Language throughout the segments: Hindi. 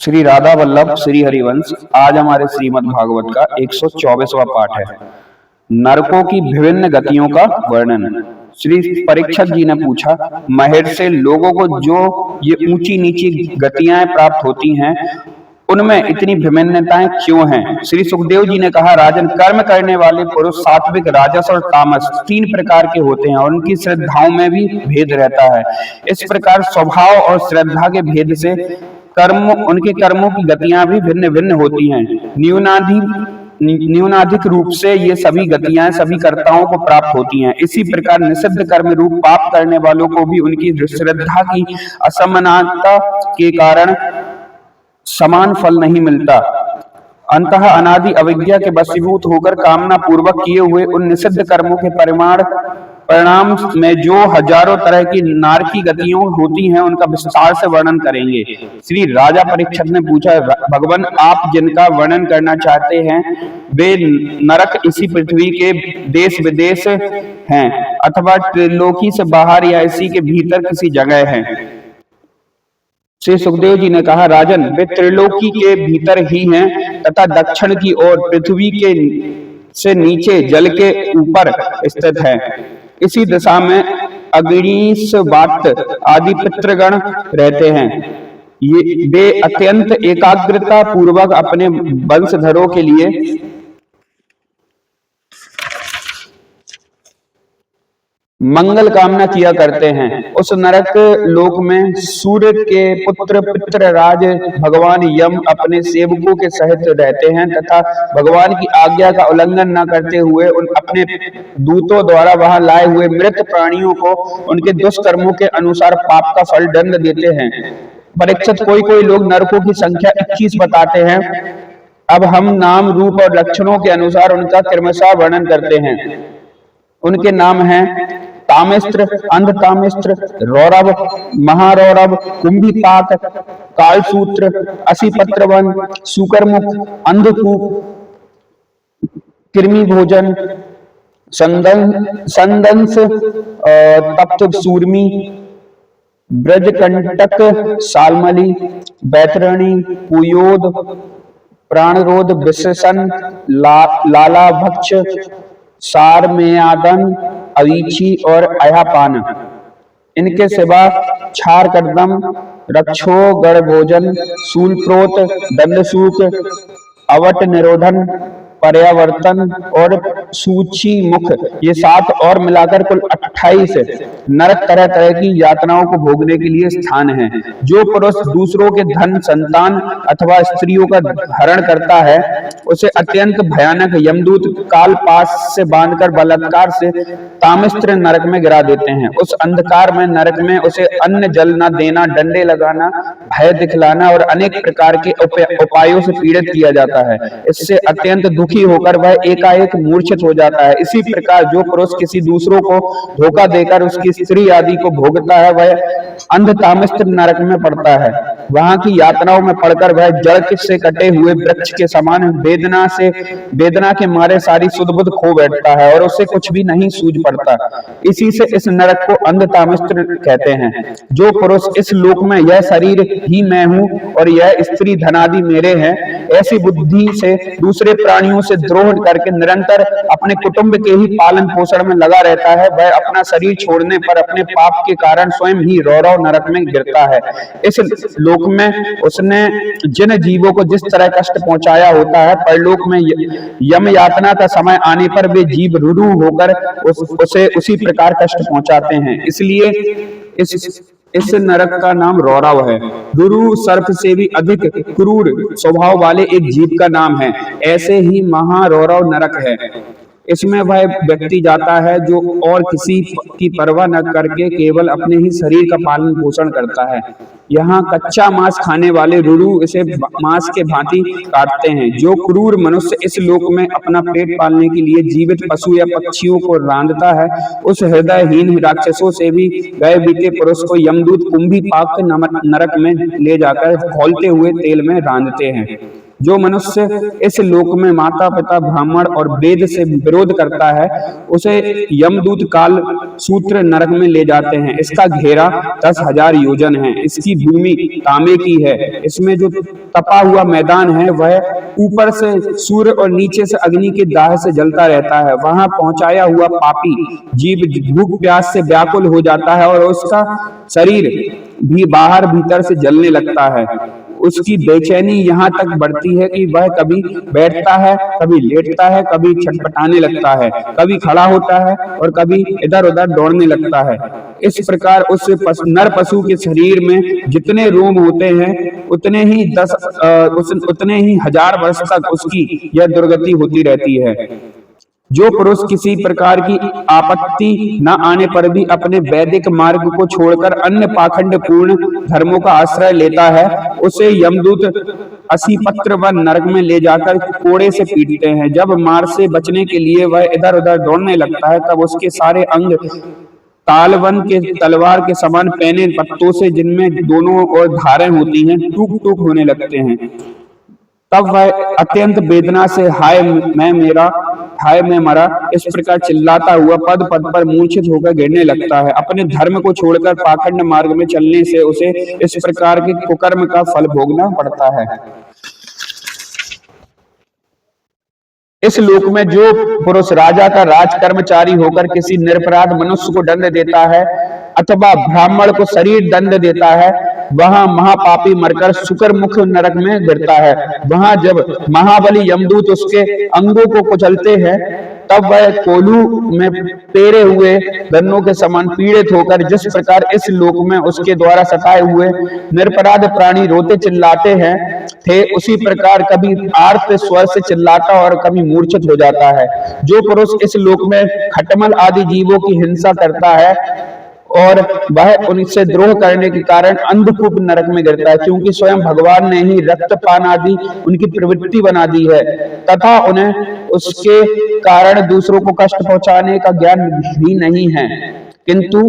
श्री राधा वल्लभ श्री हरिवंश। आज हमारे श्रीमद् भागवत का 124वां पाठ है। नरकों की विभिन्न गतियों का वर्णन। श्री परीक्षक जी ने पूछा, महर्षि, लोगों को जो ये ऊंची नीची गतियां प्राप्त होती हैं, उनमें इतनी विभिन्नताएं क्यों हैं? श्री सुखदेव जी ने कहा, राजन, कर्म करने वाले पुरुष सात्विक, राजस और तामस तीन प्रकार के होते हैं और उनकी श्रद्धाओं में भी भेद रहता है। इस प्रकार स्वभाव और श्रद्धा के भेद से उनके कर्मों की गतियां भी भिन्न भिन्न होती हैं। न्यूनाधिक रूप से ये सभी गतियां सभी कर्ताओं को प्राप्त होती हैं। इसी प्रकार निषिद्ध कर्म रूप पाप करने वालों को भी उनकी श्रद्धा की असमानता के कारण समान फल नहीं मिलता। अंतः अनादि अविद्या के वशीभूत होकर कामना पूर्वक किए हुए उन निषिद्ध कर्मों के परिणाम में जो हजारों तरह की नारकी गतियों होती हैं, उनका विस्तार से वर्णन करेंगे। श्री राजा परीक्षित ने पूछा, भगवान, आप जिनका वर्णन करना चाहते हैं वे नरक इसी पृथ्वी के देश विदेश हैं अथवा त्रिलोकी से बाहर या इसी के भीतर किसी जगह हैं? श्री सुखदेव जी ने कहा, राजन, वे त्रिलोकी के भीतर ही हैं तथा दक्षिण की ओर पृथ्वी के से नीचे जल के ऊपर स्थित है। इसी दिशा में अग्निश, वात आदि पितृगण रहते हैं। ये वे अत्यंत एकाग्रता पूर्वक अपने वंशधरों के लिए मंगल कामना किया करते हैं। उस नरक लोक में सूर्य के पुत्र पितृराज भगवान यम अपने सेवकों के सहित रहते हैं तथा भगवान की आज्ञा का उल्लंघन न करते हुए अपने दूतों द्वारा वहां लाए हुए मृत प्राणियों को उनके दुष्कर्मों के अनुसार पाप का फल दंड देते हैं। परीक्षित, कोई कोई लोग नरकों की संख्या 21 बताते हैं। अब हम नाम, रूप और लक्षणों के अनुसार उनका क्रमशः वर्णन करते हैं। उनके नाम हैं तामिस्त्र, अंधतामिस्त्र, रौरव, महारौरव, कुंभीपाक, कालसूत्र, असिपत्रवन, शुकरमुख, अंधकूप, कृमि भोजन, संदंस, तप्त सूर्मी, ब्रजकंटक, सालमली, बैतरणी, पुयोद, प्राणरोध, विशेषण, लालाभक्ष, सारमेयादन, अवीची और अयापान। इनके सिवा क्षार कदम, रक्षो, गढ़ भोजन, शूलप्रोत, दंडसूक, अवट निरोधन, पर्यावर्तन और सूची मुख, ये 7 और मिलाकर कुल 28 नरक तरह तरह की यातनाओं को भोगने के लिए स्थान हैं। जो पुरुष दूसरों के धन, संतान अथवा स्त्रियों का हरण करता है, उसे अत्यंत भयानक यमदूत काल पास से बांधकर बलात्कार से तामिस्त्र नरक में गिरा देते हैं। उस अंधकार में नरक में उसे अन्न जल न देना, डंडे लगाना, भय दिखलाना और अनेक प्रकार के उपायों से पीड़ित किया जाता है। इससे अत्यंत दुखी होकर वह एकाएक मूर्छित हो जाता है। इसी प्रकार जो पुरुष किसी दूसरों को धोखा देकर उसकी स्त्री आदि को भोगता है, वह अंधतामिस्त्र नरक में पड़ता है। वहां की यातनाओं में पड़कर वह जड़ से कटे हुए वृक्ष के समान वेदना के मारे सारी सुध बुध खो बैठता है और उसे कुछ भी नहीं सूझ पड़ता। इसी से इस नरक को अंधतामिस्त्र कहते हैं। जो पुरुष इस लोक में यह शरीर ही मैं हूँ और यह स्त्री धनादि मेरे हैं, ऐसी बुद्धि से दूसरे प्राणियों से द्रोह करके निरंतर अपने कुटुंब के ही पालन पोषण में लगा रहता है, वह अपना शरीर छोड़ने पर अपने पाप के कारण स्वयं ही रौरव नरक में गिरता है। इस लोक में उसने जिन जीवों को जिस तरह कष्ट पहुंचाया होता है, परलोक में यम यातना का समय आने पर वे जीव रुरु होकर उसे उसी प्रकार कष्ट पहुंचाते हैं। इसलिए इस नरक का नाम रौरव है। रुरु सर्प से भी अधिक क्रूर स्वभाव वाले एक जीव का नाम है। ऐसे ही महारौरव नरक है। इसमें वह व्यक्ति जाता है जो और किसी की परवाह न करके केवल अपने ही शरीर का पालन पोषण करता है। यहाँ कच्चा मांस खाने वाले रुरु इसे मांस के भांति काटते हैं। जो क्रूर मनुष्य इस लोक में अपना पेट पालने के लिए जीवित पशु या पक्षियों को रांधता है, उस हृदयहीन राक्षसों से भी गए बीते पुरुष को यमदूत कुंभीपाक नरक में ले जाकर खौलते हुए तेल में रांधते हैं। जो मनुष्य इस लोक में माता पिता ब्राह्मण और वेद से विरोध करता है उसे यमदूत काल सूत्र नरक में ले जाते हैं। इसका घेरा 10,000 योजन है। इसकी भूमि तांबे की है। इसमें जो तपा हुआ मैदान है वह ऊपर से सूर्य और नीचे से अग्नि के दाह से जलता रहता है। वहां पहुंचाया हुआ पापी जीव भूख प्यास से व्याकुल हो जाता है और उसका शरीर भी बाहर भीतर से जलने लगता है। उसकी बेचैनी यहाँ तक बढ़ती है कि वह कभी बैठता है, कभी लेटता है, कभी छटपटाने लगता है, कभी खड़ा होता है और कभी इधर उधर दौड़ने लगता है। इस प्रकार उस नर पशु के शरीर में जितने रोम होते हैं उतने ही 1000 वर्ष तक उसकी यह दुर्गति होती रहती है। जो पुरुष किसी प्रकार की आपत्ति न आने पर भी अपने वैदिक मार्ग को छोड़कर अन्य पाखंड पूर्ण धर्मों का आश्रय लेता है उसे यमदूत 80 पत्र व नरक में ले जाकर कोड़े से पीटते हैं। जब मार से बचने के लिए वह इधर उधर दौड़ने लगता है तब उसके सारे अंग तालवन के तलवार के समान पैने पत्तों से, जिनमें दोनों ओर धारें होती हैं, टूक टूक होने लगते हैं। तब वह अत्यंत वेदना से हाय मैं मरा इस प्रकार चिल्लाता हुआ पद पद पर मूर्छित होकर गिरने लगता है। अपने धर्म को छोड़कर पाखंड मार्ग में चलने से उसे इस प्रकार के कुकर्म का फल भोगना पड़ता है। इस लोक में जो पुरुष राजा का राज कर्मचारी होकर किसी निरपराध मनुष्य को दंड देता है अथवा ब्राह्मण को शरीर दंड देता है वहां महापापी मरकर शुकर मुख नरक में गिरता है। वहां जब महाबली यमदूत उसके अंगों को कुचलते हैं तब वह कोल्हू में पेरे हुए गन्नों के समान पीड़ित होकर जिस प्रकार इस लोक में उसके द्वारा सताए हुए निरपराध प्राणी रोते चिल्लाते हैं थे उसी प्रकार कभी आर्त स्वर से चिल्लाता और कभी मूर्छित हो जाता है। जो पुरुष इस लोक में खटमल आदि जीवों की हिंसा करता है और वह उनसे द्रोह करने के कारण अंधकूप नरक में गिरता है, क्योंकि स्वयं भगवान ने ही रक्तपान आदि उनकी प्रवृत्ति बना दी है तथा उन्हें उसके कारण दूसरों को कष्ट पहुंचाने का ज्ञान भी नहीं है। किंतु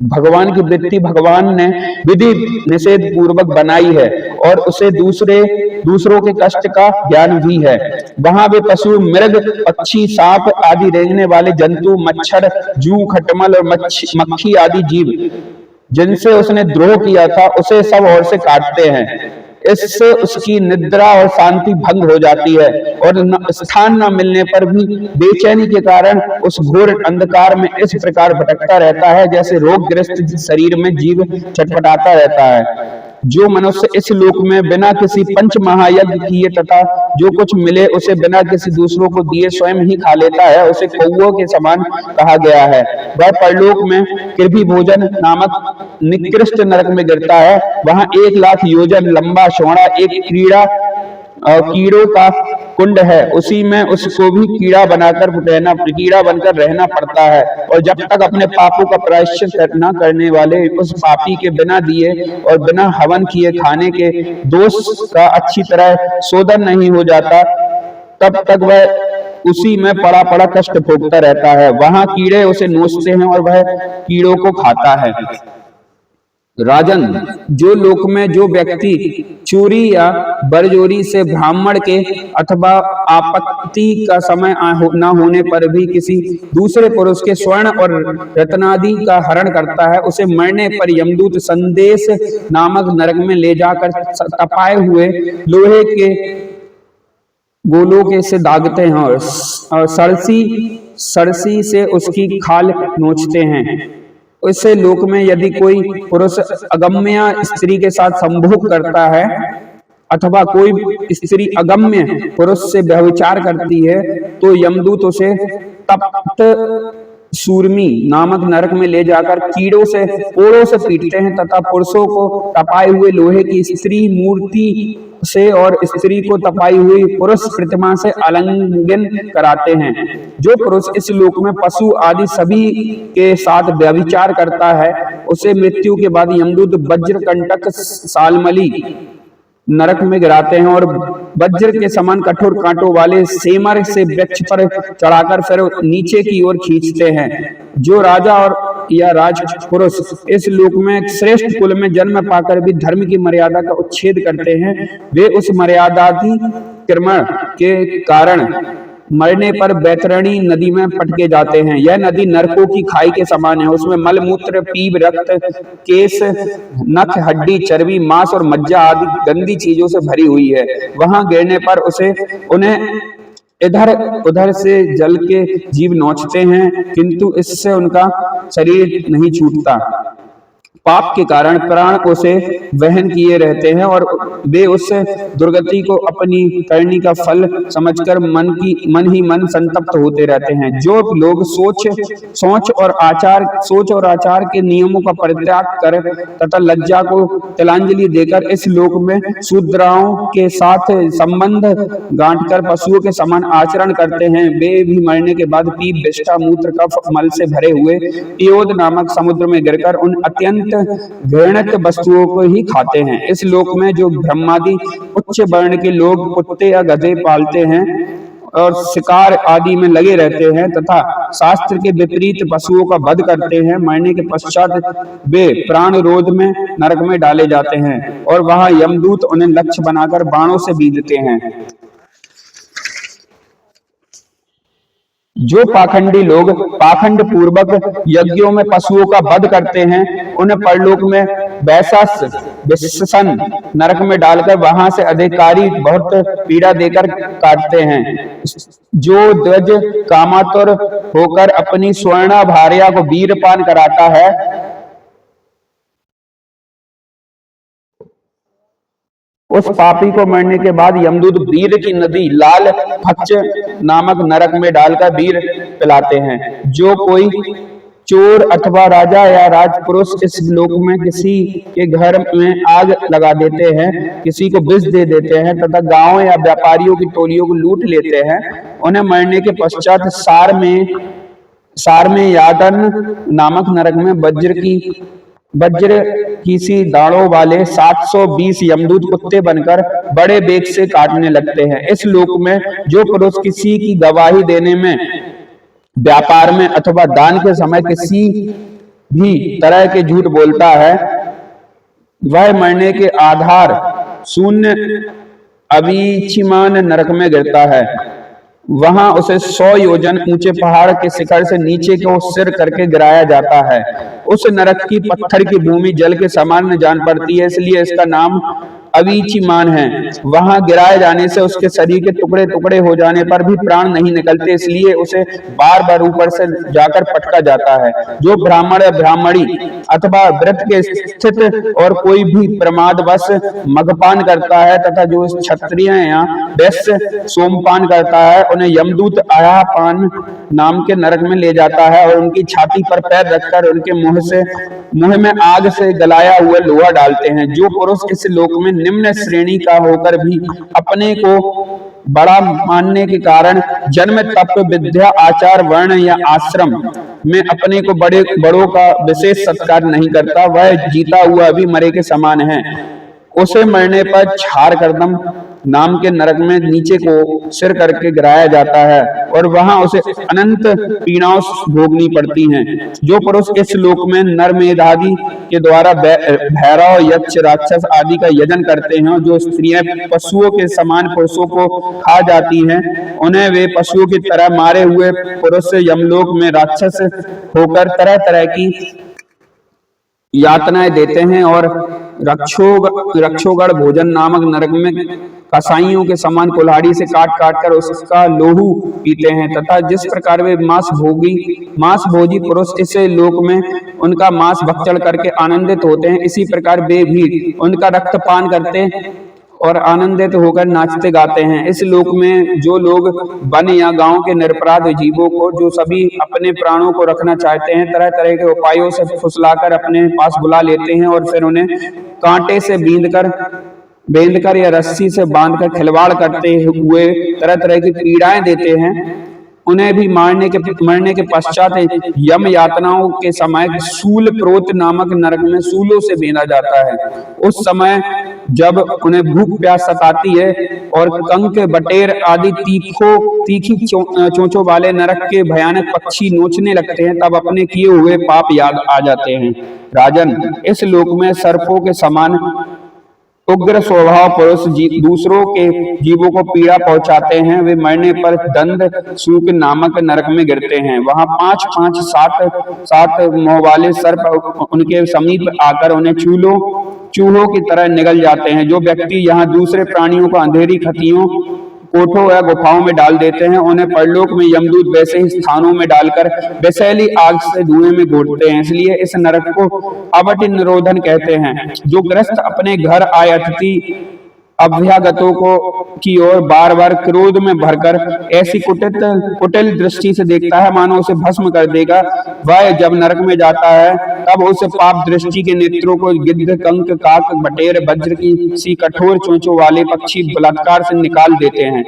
भगवान की वृत्ति भगवान ने विधि निषेध पूर्वक बनाई है और उसे दूसरों के कष्ट का ज्ञान भी है। वहां वे पशु मृग पक्षी सांप आदि रेंगने वाले जंतु मच्छर जू खटमल और मक्खी आदि जीव जिनसे उसने द्रोह किया था उसे सब ओर से काटते हैं। इससे उसकी निद्रा और शांति भंग हो जाती है और स्थान न मिलने पर भी बेचैनी के कारण उस घोर अंधकार में इस प्रकार भटकता रहता है जैसे रोगग्रस्त शरीर में जीव छटपटाता रहता है। जो मनुष्य इस लोक में बिना किसी पंच महायज्ञ किए तथा जो कुछ मिले उसे बिना किसी दूसरों को दिए स्वयं ही खा लेता है उसे कौओं के समान कहा गया है। वह परलोक में कृभि भोजन नामक निकृष्ट नरक में गिरता है। वहां 1 लाख योजन लंबा चौड़ा एक कीड़ों का कुंड है, उसी में उसको भी कीड़ा बनकर रहना पड़ता है और जब तक अपने पापों का प्रायश्चित न करने वाले उस पापी के बिना दिए और बिना हवन किए खाने के दोष का अच्छी तरह शोधन नहीं हो जाता तब तक वह उसी में पड़ा कष्ट भोगता रहता है। वहां कीड़े उसे नोचते हैं और वह कीड़ों को खाता है। राजन, जो लोक में जो व्यक्ति चोरी या बरजोरी से ब्राह्मण के अथवा आपत्ति का समय न होने पर भी किसी दूसरे पुरुष के स्वर्ण और रत्नादि का हरण करता है उसे मरने पर यमदूत संदेश नामक नरक में ले जाकर तपाए हुए लोहे के गोलों से दागते हैं और सरसी से उसकी खाल नोचते हैं। इससे लोक में यदि कोई पुरुष अगम्य स्त्री के साथ संभोग करता है अथवा कोई स्त्री अगम्य पुरुष से व्यभिचार करती है तो यमदूत उसे तप्त सूर्मी नामक नरक में ले जाकर कोड़ों से पीटते हैं तथा पुरुषों को तपाए हुए लोहे की स्त्री मूर्ति से और स्त्री को तपाई हुई पुरुष प्रतिमा से आलिंगन कराते हैं। जो पुरुष इस लोक में पशु आदि सभी के साथ व्यभिचार करता है उसे मृत्यु के बाद यमदूत वज्रकंटक सालमली नरक में गिराते हैं और वज्र के समान कठोर कांटों वाले सेमर से वृक्ष पर चढ़ाकर फिर नीचे की ओर खींचते हैं। जो राजा और या राजपुरुष इस लोक में श्रेष्ठ कुल में जन्म पाकर भी धर्म की मर्यादा का उच्छेद करते हैं, वे उस मर्यादातिक्रमण के कारण मरने पर बैतरणी नदी में पटके जाते हैं। यह नदी नरकों की खाई के समान है। उसमें मल मूत्र पीप रक्त केश नख हड्डी चर्बी मांस और मज्जा आदि गंदी चीजों से भरी हुई है। वहां गिरने पर उन्हें इधर उधर से जल के जीव नोचते हैं, किंतु इससे उनका शरीर नहीं छूटता। पाप के कारण प्राण उसे वहन किए रहते हैं और वे उस दुर्गति को अपनी करनी का फल समझकर मन ही मन संतप्त होते रहते हैं। जो लोग सोच और आचार के नियमों का परित्याग कर तथा लज्जा को तिलांजलि देकर इस लोक में शूद्राओं के साथ संबंध गांठकर पशुओं के समान आचरण करते हैं, वे भी मरने के बाद पीप विष्ठा मूत्र कफ मल से भरे हुए पियोद नामक समुद्र में गिरकर उन अत्यंत घृणित वस्तुओं को ही खाते हैं। इस लोक में जो ब्रह्मादि उच्च वर्ण के लोग कुत्ते या गधे पालते हैं और शिकार आदि में लगे रहते हैं तथा शास्त्र के विपरीत पशुओं का वध करते हैं, मरने के पश्चात वे प्राण रोध में नरक में डाले जाते हैं और वहां यमदूत उन्हें लक्ष्य बनाकर बाणों से बीधते हैं। जो पाखंडी लोग पाखंड पूर्वक यज्ञों में पशुओं का वध करते हैं, उन्हें परलोक में विषसन नरक में डालकर वहां से अधिकारी बहुत पीड़ा देकर काटते हैं। जो द्वज कामातुर होकर अपनी स्वर्णा भार्या को वीरपान कराता है, उस पापी को मरने के बाद यमदूत वीर की नदी लाल फक्ष नामक नरक में डालकर वीर पिलाते हैं। जो कोई चोर अथवा राजा या राजपुरुष इस लोक में किसी के घर में आग लगा देते हैं, किसी को विष दे देते हैं तथा गांवों या व्यापारियों की टोलियों को लूट लेते हैं, उन्हें मरने के पश्चात सार में यादन नामक नरक में वज्र की सी दाढ़ों वाले 720 यमदूत कुत्ते बनकर बड़े वेग से काटने लगते हैं। इस लोक में जो पुरुष किसी की गवाही देने में, व्यापार में अथवा दान के समय किसी भी तरह के झूठ बोलता है, वह मरने के आधार शून्य अवीचिमान नरक में गिरता है। वहां उसे 100 योजन ऊंचे पहाड़ के शिखर से नीचे को सिर करके गिराया जाता है। उस नरक की पत्थर की भूमि जल के समान जान पड़ती है, इसलिए इसका नाम अवीचिमान है। वहां गिराए जाने से उसके शरीर के टुकड़े टुकड़े हो जाने पर भी प्राण नहीं निकलते, इसलिए उसे बार बार ऊपर से जाकर पटका जाता है। जो ब्राह्मण या ब्राह्मणी अथवा व्रत के स्थित और कोई भी प्रमादवश मगपान करता है तथा जो क्षत्रिय या वैश्य सोमपान करता है, उन्हें यमदूत आयापान नाम के नरक में ले जाता है और उनकी छाती पर पैर रखकर उनके मुंह में आग से गलाया हुआ लोहा डालते हैं। जो पुरुष इस लोक में निम्न श्रेणी का होकर भी अपने को बड़ा मानने के कारण जन्म तप विद्या आचार वर्ण या आश्रम में अपने को बड़ों का विशेष सत्कार नहीं करता, वह जीता हुआ भी मरे के समान है। उसे मरने पर छार करदम नाम के नरक में नीचे को सिर करके गिराया जाता है और वहां उसे अनंत पीड़ाएं भोगनी पड़ती हैं। जो पुरुष इस लोक में नरमेध आदि के द्वारा भैरव यक्ष राक्षस आदि का यजन करते हैं, जो स्त्रियां पशुओं के समान पुरुषों को खा जाती हैं, उन्हें वे पशुओं की तरह मारे हुए पुरुष यमलोक में राक्षस होकर तरह तरह की यातनाएं देते हैं और रक्षोगढ़ भोजन नामक नरक में कसाईयों के समान कुल्हाड़ी से काट काट कर उसका लोहू पीते हैं तथा जिस प्रकार वे मांस भोजी पुरुष इस लोक में उनका मांस भक्षण करके आनंदित होते हैं, इसी प्रकार वे भी उनका रक्तपान करते और आनंदित होकर नाचते गाते हैं। इस लोक में जो लोग वन या गांव के निरपराध जीवों को, जो सभी अपने प्राणों को रखना चाहते हैं, तरह तरह के उपायों से फुसलाकर अपने पास बुला लेते हैं और फिर उन्हें कांटे से बेंधकर या रस्सी से बांधकर खिलवाड़ करते हुए तरह तरह की पीड़ाएं देते हैं, उन्हें भी मरने के पश्चात यम यातनाओं के समय शूल प्रोत नामक नरक में शूलों से बेधा जाता है। उस समय जब उन्हें भूख प्यास सताती है और कंक बटेर आदि तीखी चोंचों वाले नरक के भयानक पक्षी नोचने लगते हैं, तब अपने किए हुए पाप याद आ जाते हैं। राजन, इस लोक में सर्पों के समान उग्र स्वभाव पुरुष दूसरों के जीवों को पीड़ा पहुंचाते हैं। वे मरने पर दंड सूक नामक नरक में गिरते हैं। वहां 5-5, 7-7 मुंह वाले सर्प उनके समीप आकर उन्हें चूहों की तरह निगल जाते हैं। जो व्यक्ति यहाँ दूसरे प्राणियों को अंधेरी खतियों, कोठों या गुफाओं में डाल देते हैं, उन्हें परलोक में यमदूत वैसे ही स्थानों में डालकर विषैली आग से धुएं में घोटते हैं। इसलिए इस नरक को अवट निरोधन कहते हैं। जो ग्रस्त अपने घर आए अतिथि अभ्यागतों की ओर बार बार क्रोध में भरकर ऐसी कुटिल दृष्टि से देखता है मानो उसे भस्म कर देगा, वह जब नरक में जाता है तब उस पाप दृष्टि के नेत्रों को गिद्ध, कंक, काक, बटेर, वज्र की सी कठोर चोंचों वाले पक्षी बलात्कार से निकाल देते हैं।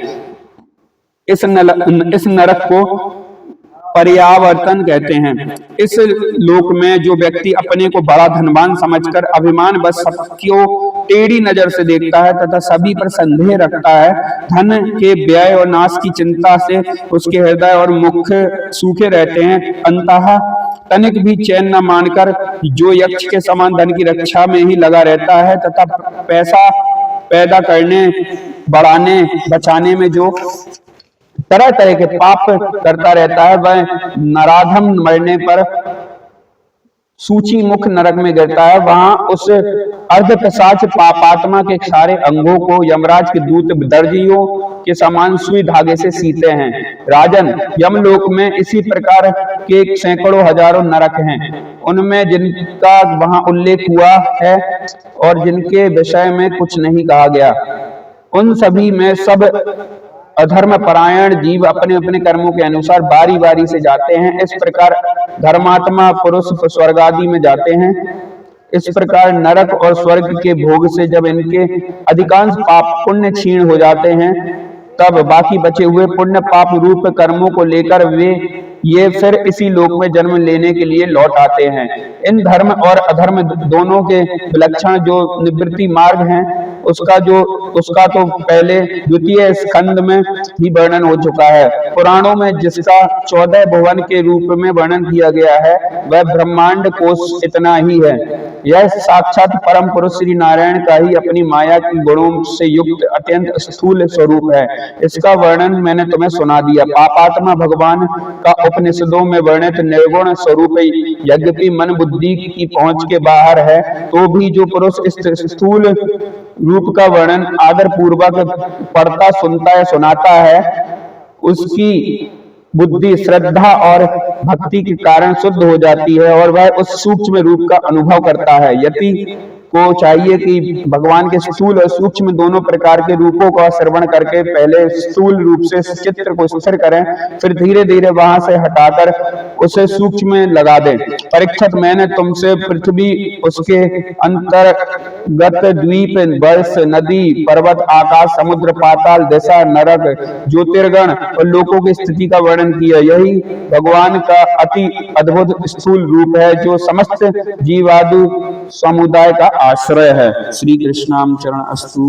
इस नरक को पर्यावर्तन कहते हैं। इस लोक में जो व्यक्ति अपने को बड़ा धनवान समझकर अभिमान बस सबको टेढ़ी नजर से देखता है तथा सभी पर संदेह रखता है, धन के व्यय और नाश की चिंता से उसके हृदय और मुख सूखे रहते हैं। अंतः तनिक भी चैन न मानकर जो यक्ष के समान धन की रक्षा में ही लगा रहता है तथा पैसा पैदा करने, बढ़ाने, बचाने में जो तरह तरह के पाप करता रहता है, वह नराधम मरने पर सूची मुख नरक में गिरता है। वहां उस अर्धपिशाच पापात्मा के सारे अंगों को यमराज के दूत दर्जियों के समान सुई धागे से सीते हैं। राजन, यमलोक में इसी प्रकार के सैकड़ों हजारों नरक हैं। उनमें जिनका वहां उल्लेख हुआ है और जिनके विषय में कुछ नहीं कहा गया, उन सभी में सब अधर्म परायण जीव अपने अपने कर्मों के अनुसार बारी बारी से जाते हैं। इस प्रकार धर्मात्मा पुरुष स्वर्ग आदि में जाते हैं। इस प्रकार नरक और स्वर्ग के भोग से जब इनके अधिकांश पाप पुण्य क्षीण हो जाते हैं, तब बाकी बचे हुए पुण्य पाप रूप कर्मों को लेकर ये फिर इसी लोक में जन्म लेने के लिए लौट आते हैं। इन धर्म और अधर्म दोनों के विलक्षण जो निवृत्ति मार्ग हैं, उसका तो पहले द्वितीय स्कंद में ही वर्णन हो चुका है। पुराणों में जिसका 14 भुवन के रूप में वर्णन किया गया है, वह ब्रह्मांड कोश इतना ही है। यह साक्षात परम पुरुष श्री नारायण का ही अपनी माया के गुणों से युक्त अत्यंत स्थूल स्वरूप है। इसका वर्णन मैंने तुम्हें सुना दिया। पापात्मा भगवान का उपनिषदों में वर्णित निर्गुण स्वरूप यद्यपि मन बुद्धि की पहुंच के बाहर है, तो भी जो पुरुष इस स्थूल रूप का वर्णन आदर पूर्वक पढ़ता, सुनता या सुनाता है, उसकी बुद्धि श्रद्धा और भक्ति के कारण शुद्ध हो जाती है और वह उस सूक्ष्म रूप का अनुभव करता है। यति को चाहिए कि भगवान के स्थूल और सूक्ष्म दोनों प्रकार के रूपों का श्रवण करके पहले स्थूल रूप से चित्त को स्थिर करें, फिर धीरे धीरे वहां से हटाकर उसे सूक्ष्म में लगा दें। परीक्षित, मैंने तुमसे पृथ्वी, उसके अंतर्गत द्वीप, वर्ष, नदी, पर्वत, आकाश, समुद्र, पाताल, दिशा, नरक, ज्योतिर्गण और लोकों की स्थिति का वर्णन किया। यही भगवान का अति अद्भुत स्थूल रूप है जो समस्त जीवादु समुदाय का आश्रय है। श्री कृष्णाम चरण अस्तु।